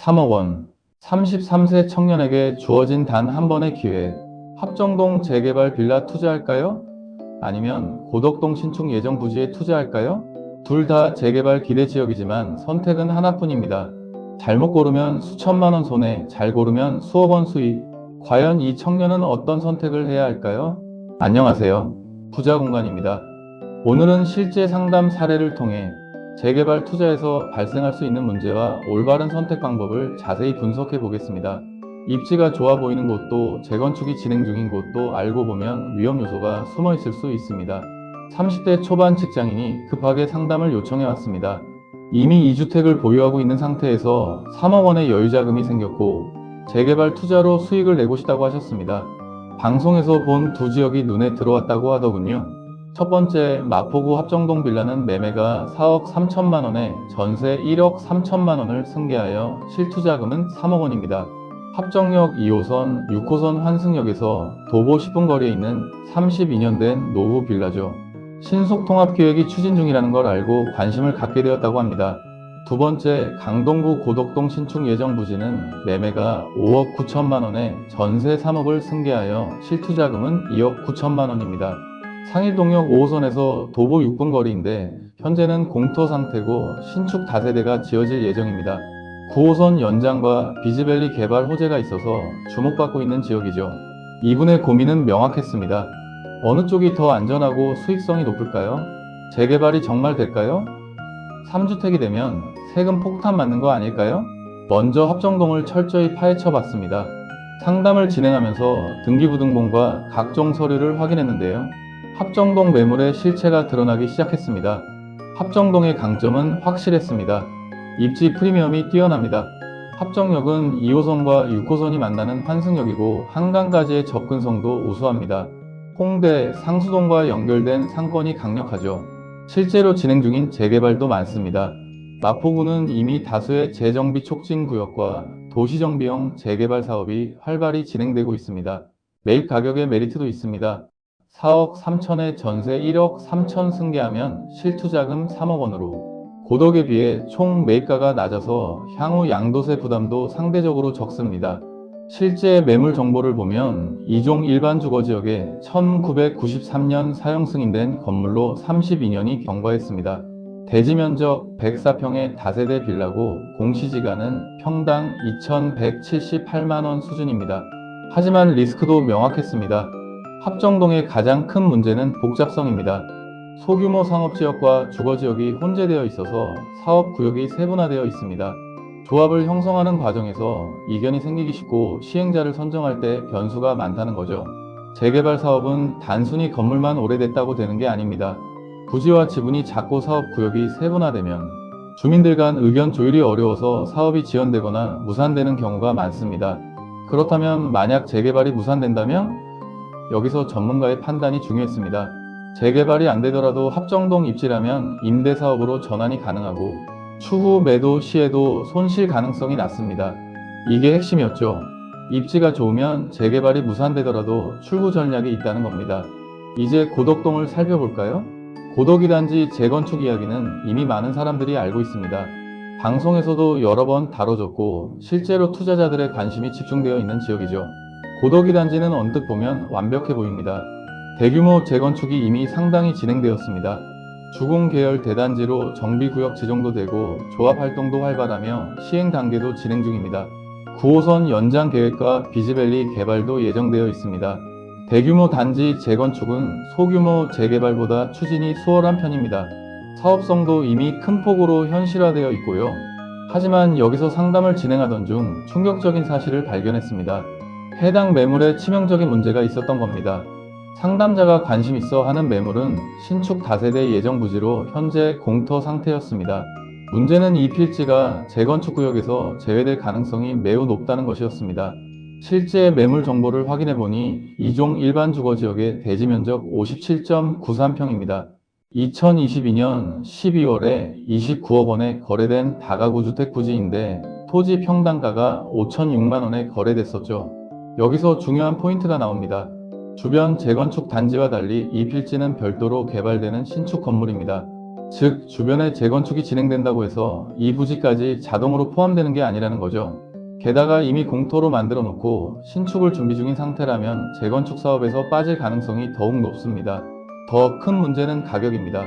3억 원. 33세 청년에게 주어진 단 한 번의 기회. 합정동 재개발 빌라 투자할까요? 아니면 고덕동 신축 예정 부지에 투자할까요? 둘 다 재개발 기대 지역이지만 선택은 하나뿐입니다. 잘못 고르면 수천만 원 손해, 잘 고르면 수억 원 수익. 과연 이 청년은 어떤 선택을 해야 할까요? 안녕하세요. 부자공간입니다. 오늘은 실제 상담 사례를 통해 재개발 투자에서 발생할 수 있는 문제와 올바른 선택 방법을 자세히 분석해 보겠습니다. 입지가 좋아 보이는 곳도 재건축이 진행 중인 곳도 알고 보면 위험 요소가 숨어 있을 수 있습니다. 30대 초반 직장인이 급하게 상담을 요청해 왔습니다. 이미 2주택을 보유하고 있는 상태에서 3억 원의 여유 자금이 생겼고 재개발 투자로 수익을 내고 싶다고 하셨습니다. 방송에서 본 두 지역이 눈에 들어왔다고 하더군요. 첫 번째, 마포구 합정동 빌라는 매매가 4억 3천만 원에 전세 1억 3천만 원을 승계하여 실투자금은 3억 원입니다. 합정역 2호선, 6호선 환승역에서 도보 10분 거리에 있는 32년 된 노후 빌라죠. 신속통합계획이 추진 중이라는 걸 알고 관심을 갖게 되었다고 합니다. 두 번째, 강동구 고덕동 신축 예정 부지는 매매가 5억 9천만 원에 전세 3억을 승계하여 실투자금은 2억 9천만 원입니다. 상일동역 5호선에서 도보 6분 거리인데 현재는 공터 상태고 신축 다세대가 지어질 예정입니다. 9호선 연장과 비즈밸리 개발 호재가 있어서 주목받고 있는 지역이죠. 이분의 고민은 명확했습니다. 어느 쪽이 더 안전하고 수익성이 높을까요? 재개발이 정말 될까요? 3주택이 되면 세금 폭탄 맞는 거 아닐까요? 먼저 합정동을 철저히 파헤쳐 봤습니다. 상담을 진행하면서 등기부등본과 각종 서류를 확인했는데요. 합정동 매물의 실체가 드러나기 시작했습니다. 합정동의 강점은 확실했습니다. 입지 프리미엄이 뛰어납니다. 합정역은 2호선과 6호선이 만나는 환승역이고 한강까지의 접근성도 우수합니다. 홍대, 상수동과 연결된 상권이 강력하죠. 실제로 진행 중인 재개발도 많습니다. 마포구는 이미 다수의 재정비 촉진 구역과 도시정비형 재개발 사업이 활발히 진행되고 있습니다. 매입 가격의 메리트도 있습니다. 4억 3천에 전세 1억 3천 승계하면 실투자금 3억 원으로 고덕에 비해 총 매입가가 낮아서 향후 양도세 부담도 상대적으로 적습니다. 실제 매물 정보를 보면 2종 일반 주거지역에 1993년 사용 승인된 건물로 32년이 경과했습니다. 대지 면적 104평의 다세대 빌라고 공시지가는 평당 2,178만원 수준입니다. 하지만 리스크도 명확했습니다. 합정동의 가장 큰 문제는 복잡성입니다. 소규모 상업지역과 주거지역이 혼재되어 있어서 사업구역이 세분화되어 있습니다. 조합을 형성하는 과정에서 이견이 생기기 쉽고 시행자를 선정할 때 변수가 많다는 거죠. 재개발 사업은 단순히 건물만 오래됐다고 되는 게 아닙니다. 부지와 지분이 작고 사업구역이 세분화되면 주민들 간 의견 조율이 어려워서 사업이 지연되거나 무산되는 경우가 많습니다. 그렇다면 만약 재개발이 무산된다면? 여기서 전문가의 판단이 중요했습니다. 재개발이 안 되더라도 합정동 입지라면 임대사업으로 전환이 가능하고 추후 매도 시에도 손실 가능성이 낮습니다. 이게 핵심이었죠. 입지가 좋으면 재개발이 무산되더라도 출구 전략이 있다는 겁니다. 이제 고덕동을 살펴볼까요? 고덕이 단지 재건축 이야기는 이미 많은 사람들이 알고 있습니다. 방송에서도 여러 번 다뤄졌고 실제로 투자자들의 관심이 집중되어 있는 지역이죠. 고덕이 단지는 언뜻 보면 완벽해 보입니다. 대규모 재건축이 이미 상당히 진행되었습니다. 주공 계열 대단지로 정비구역 지정도 되고 조합 활동도 활발하며 시행 단계도 진행 중입니다. 9호선 연장 계획과 비즈밸리 개발도 예정되어 있습니다. 대규모 단지 재건축은 소규모 재개발보다 추진이 수월한 편입니다. 사업성도 이미 큰 폭으로 현실화되어 있고요. 하지만 여기서 상담을 진행하던 중 충격적인 사실을 발견했습니다. 해당 매물에 치명적인 문제가 있었던 겁니다. 상담자가 관심 있어 하는 매물은 신축 다세대 예정 부지로 현재 공터 상태였습니다. 문제는 이 필지가 재건축 구역에서 제외될 가능성이 매우 높다는 것이었습니다. 실제 매물 정보를 확인해 보니 2종 일반 주거지역의 대지 면적 57.93평입니다. 2022년 12월에 29억 원에 거래된 다가구 주택 부지인데 토지 평당가가 5,006만 원에 거래됐었죠. 여기서 중요한 포인트가 나옵니다. 주변 재건축 단지와 달리 이 필지는 별도로 개발되는 신축 건물입니다. 즉, 주변에 재건축이 진행된다고 해서 이 부지까지 자동으로 포함되는 게 아니라는 거죠. 게다가 이미 공터로 만들어 놓고 신축을 준비 중인 상태라면 재건축 사업에서 빠질 가능성이 더욱 높습니다. 더 큰 문제는 가격입니다.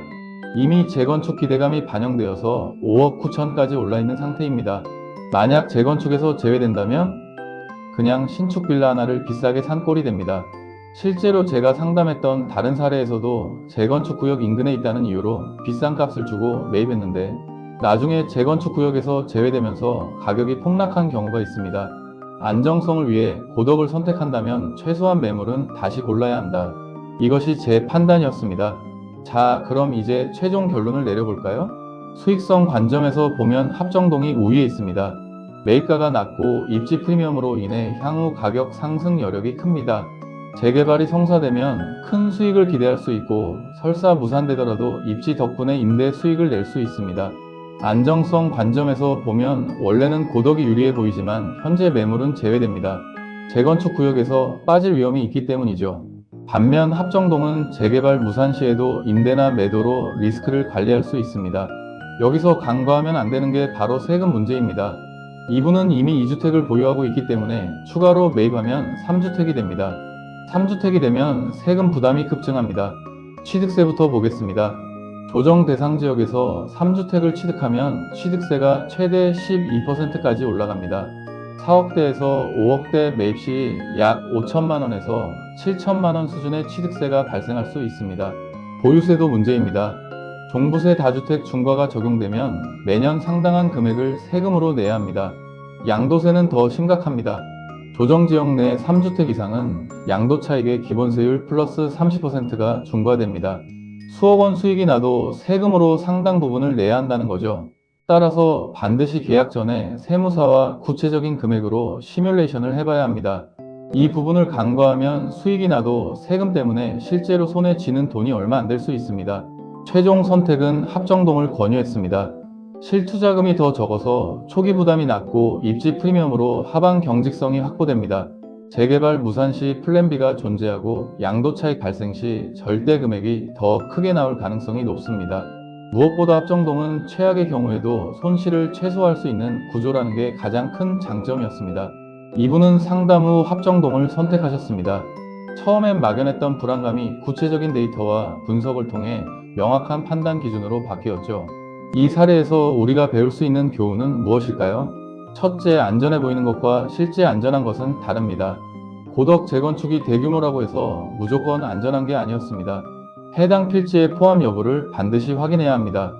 이미 재건축 기대감이 반영되어서 5억 9천까지 올라 있는 상태입니다. 만약 재건축에서 제외된다면 그냥 신축 빌라 하나를 비싸게 산 꼴이 됩니다. 실제로 제가 상담했던 다른 사례에서도 재건축 구역 인근에 있다는 이유로 비싼 값을 주고 매입했는데 나중에 재건축 구역에서 제외되면서 가격이 폭락한 경우가 있습니다. 안정성을 위해 고덕을 선택한다면 최소한 매물은 다시 골라야 한다. 이것이 제 판단이었습니다. 자, 그럼 이제 최종 결론을 내려볼까요? 수익성 관점에서 보면 합정동이 우위에 있습니다. 매입가가 낮고 입지 프리미엄으로 인해 향후 가격 상승 여력이 큽니다. 재개발이 성사되면 큰 수익을 기대할 수 있고 설사 무산되더라도 입지 덕분에 임대 수익을 낼 수 있습니다. 안정성 관점에서 보면 원래는 고덕이 유리해 보이지만 현재 매물은 제외됩니다. 재건축 구역에서 빠질 위험이 있기 때문이죠. 반면 합정동은 재개발 무산 시에도 임대나 매도로 리스크를 관리할 수 있습니다. 여기서 간과하면 안 되는 게 바로 세금 문제입니다. 이분은 이미 2주택을 보유하고 있기 때문에 추가로 매입하면 3주택이 됩니다. 3주택이 되면 세금 부담이 급증합니다. 취득세부터 보겠습니다. 조정 대상 지역에서 3주택을 취득하면 취득세가 최대 12%까지 올라갑니다. 4억대에서 5억대 매입 시 약 5천만원에서 7천만원 수준의 취득세가 발생할 수 있습니다. 보유세도 문제입니다. 종부세 다주택 중과가 적용되면 매년 상당한 금액을 세금으로 내야 합니다. 양도세는 더 심각합니다. 조정지역 내 3주택 이상은 양도차익의 기본세율 플러스 30%가 중과됩니다. 수억 원 수익이 나도 세금으로 상당 부분을 내야 한다는 거죠. 따라서 반드시 계약 전에 세무사와 구체적인 금액으로 시뮬레이션을 해봐야 합니다. 이 부분을 간과하면 수익이 나도 세금 때문에 실제로 손에 쥐는 돈이 얼마 안 될 수 있습니다. 최종 선택은 합정동을 권유했습니다. 실투자금이 더 적어서 초기 부담이 낮고 입지 프리미엄으로 하방 경직성이 확보됩니다. 재개발 무산 시 플랜 B가 존재하고 양도 차익 발생 시 절대 금액이 더 크게 나올 가능성이 높습니다. 무엇보다 합정동은 최악의 경우에도 손실을 최소화할 수 있는 구조라는 게 가장 큰 장점이었습니다. 이분은 상담 후 합정동을 선택하셨습니다. 처음엔 막연했던 불안감이 구체적인 데이터와 분석을 통해 명확한 판단 기준으로 바뀌었죠. 이 사례에서 우리가 배울 수 있는 교훈은 무엇일까요? 첫째, 안전해 보이는 것과 실제 안전한 것은 다릅니다. 고덕 재건축이 대규모라고 해서 무조건 안전한 게 아니었습니다. 해당 필지의 포함 여부를 반드시 확인해야 합니다.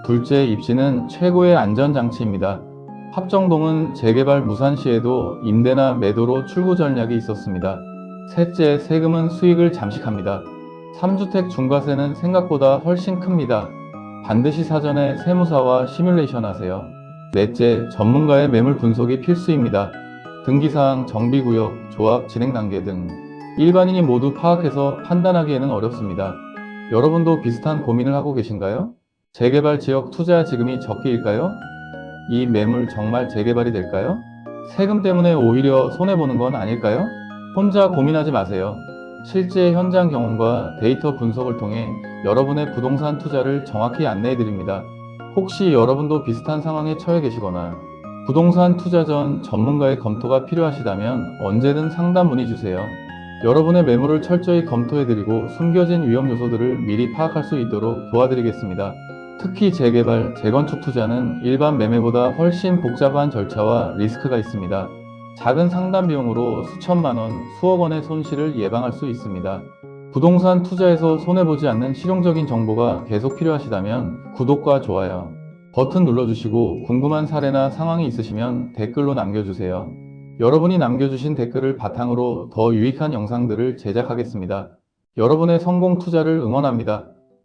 둘째, 입지는 최고의 안전장치입니다. 합정동은 재개발 무산 시에도 임대나 매도로 출구 전략이 있었습니다. 셋째, 세금은 수익을 잠식합니다. 3주택 중과세는 생각보다 훨씬 큽니다. 반드시 사전에 세무사와 시뮬레이션 하세요. 넷째, 전문가의 매물 분석이 필수입니다. 등기사항, 정비구역, 조합, 진행 단계 등 일반인이 모두 파악해서 판단하기에는 어렵습니다. 여러분도 비슷한 고민을 하고 계신가요? 재개발 지역 투자 지금이 적기일까요? 이 매물 정말 재개발이 될까요? 세금 때문에 오히려 손해보는 건 아닐까요? 혼자 고민하지 마세요. 실제 현장 경험과 데이터 분석을 통해 여러분의 부동산 투자를 정확히 안내해 드립니다. 혹시 여러분도 비슷한 상황에 처해 계시거나 부동산 투자 전 전문가의 검토가 필요하시다면 언제든 상담 문의 주세요. 여러분의 매물을 철저히 검토해 드리고 숨겨진 위험 요소들을 미리 파악할 수 있도록 도와드리겠습니다. 특히 재개발, 재건축 투자는 일반 매매보다 훨씬 복잡한 절차와 리스크가 있습니다. 작은 상담 비용으로 수천만 원, 수억 원의 손실을 예방할 수 있습니다. 부동산 투자에서 손해보지 않는 실용적인 정보가 계속 필요하시다면 구독과 좋아요 버튼 눌러주시고 궁금한 사례나 상황이 있으시면 댓글로 남겨주세요. 여러분이 남겨주신 댓글을 바탕으로 더 유익한 영상들을 제작하겠습니다. 여러분의 성공 투자를 응원합니다.